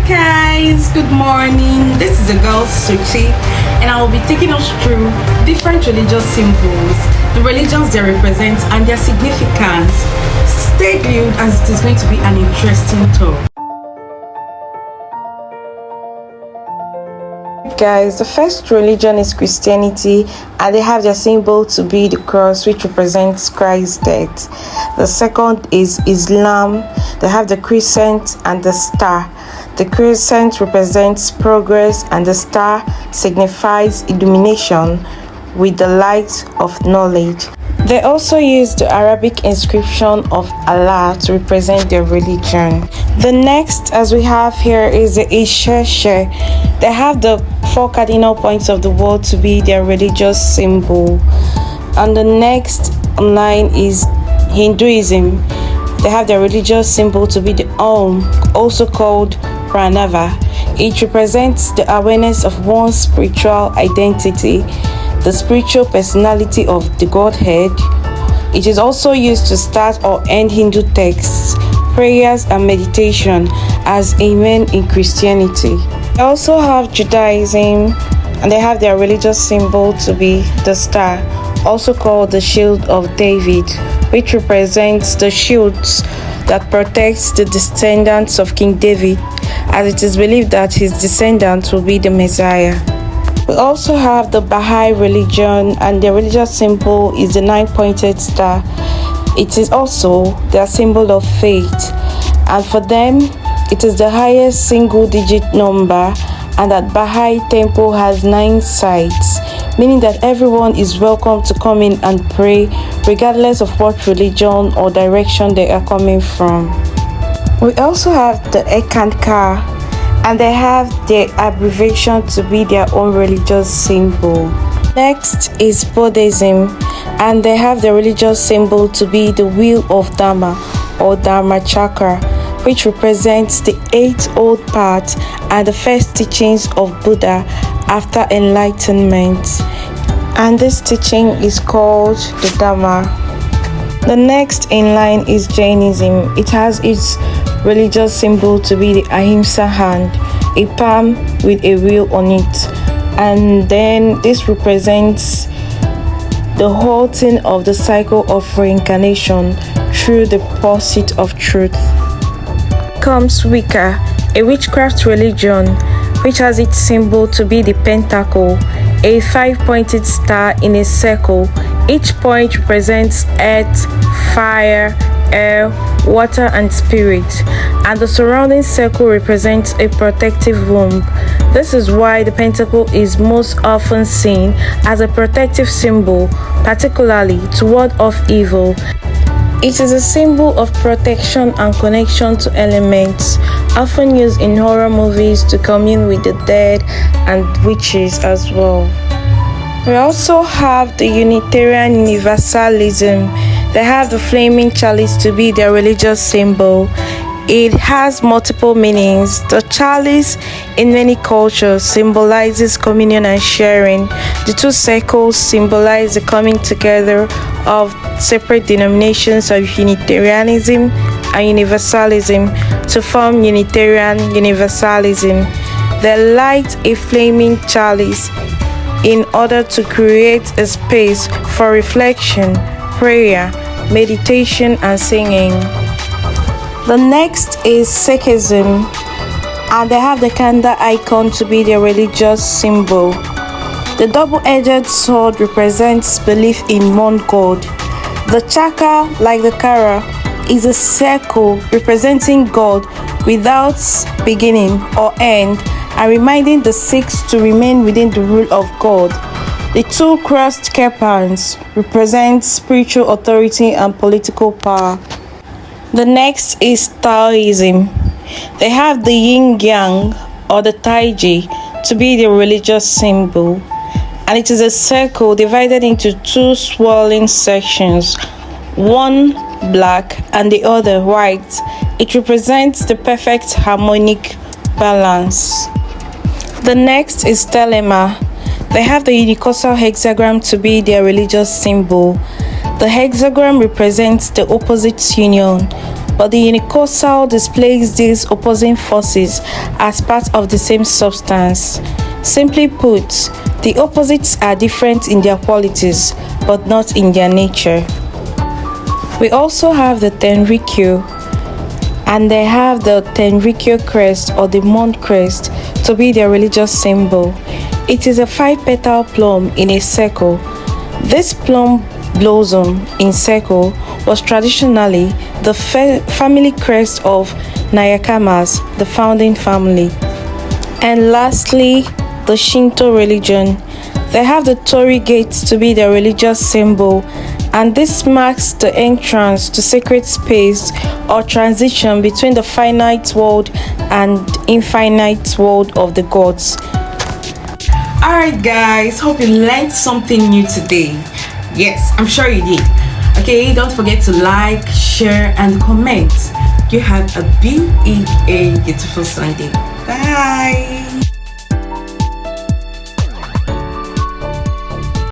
guys, good morning. This is the girl Sochi, and I will be taking us through different religious symbols, the religions they represent, and their significance. Stay tuned as it is going to be an interesting talk. Guys, the first religion is Christianity, and they have their symbol to be the cross, which represents Christ's death. The second is Islam. They have the crescent and the star. The crescent represents progress, and the star signifies illumination with the light of knowledge. They also use the Arabic inscription of Allah to represent their religion. The next, as we have here, is the Isheshe. They have the four cardinal points of the world to be their religious symbol. And the next line is Hinduism. They have their religious symbol to be the Om, also called Pranava. It represents the awareness of one's spiritual identity, the spiritual personality of the Godhead. It is also used to start or end Hindu texts, prayers, and meditation, as Amen in Christianity. They also have Judaism, and they have their religious symbol to be the star, also called the Shield of David, which represents the shields that protects the descendants of King David, as it is believed that his descendants will be the Messiah. We also have the Baha'i religion, and their religious symbol is the nine-pointed star. It is also their symbol of faith, and for them, it is the highest single-digit number, and that Baha'i temple has 9 sites, meaning that everyone is welcome to come in and pray, regardless of what religion or direction they are coming from. We also have the Ekankar, and they have their abbreviation to be their own religious symbol. Next is Buddhism, and they have their religious symbol to be the wheel of Dharma or Dharma Chakra, which represents the 8 old paths and the first teachings of Buddha after enlightenment. And this teaching is called the Dharma. The next in line is Jainism. It has its religious symbol to be the Ahimsa hand, a palm with a wheel on it. And then this represents the halting of the cycle of reincarnation through the pursuit of truth. Comes Wicca, a witchcraft religion, which has its symbol to be the pentacle, a 5-pointed star in a circle. Each point represents earth, fire, air, water, and spirit, and the surrounding circle represents a protective womb. This is why the pentacle is most often seen as a protective symbol, particularly to ward off evil. It is a symbol of protection and connection to elements, often used in horror movies to commune with the dead and witches as well. We also have the Unitarian Universalism. They have the flaming chalice to be their religious symbol. It has multiple meanings. The chalice in many cultures symbolizes communion and sharing. The 2 circles symbolize the coming together of separate denominations of Unitarianism and Universalism to form Unitarian Universalism. They light a flaming chalice in order to create a space for reflection, prayer, meditation, and singing. The next is Sikhism, and they have the Kanda icon to be their religious symbol. The double-edged sword represents belief in one God. The chakra, like the kara, is a circle representing God without beginning or end, and reminding the Sikhs to remain within the rule of God. The 2 crossed kirpans represent spiritual authority and political power. The next is Taoism. They have the yin-yang or the taiji to be their religious symbol, and it is a circle divided into 2 swirling sections, one black and the other white. It represents the perfect harmonic balance. The next is Telema. They have the universal hexagram to be their religious symbol. The hexagram represents the opposites union. but the unicausal displays these opposing forces as part of the same substance. Simply put, the opposites are different in their qualities, but not in their nature. We also have the Tenrikyo, and they have the Tenrikyo crest or the Mount crest to be their religious symbol. It is a 5-petal plum in a circle. This plum blossom in circle was traditionally the family crest of Nayakamas, the founding family. And lastly, the Shinto religion. They have the Torii gate to be their religious symbol, and this marks the entrance to sacred space or transition between the finite world and infinite world of the gods. Alright guys, hope you learned something new today. Yes, I'm sure you did. Okay, don't forget to like, share and comment. You have a beautiful Sunday. Bye.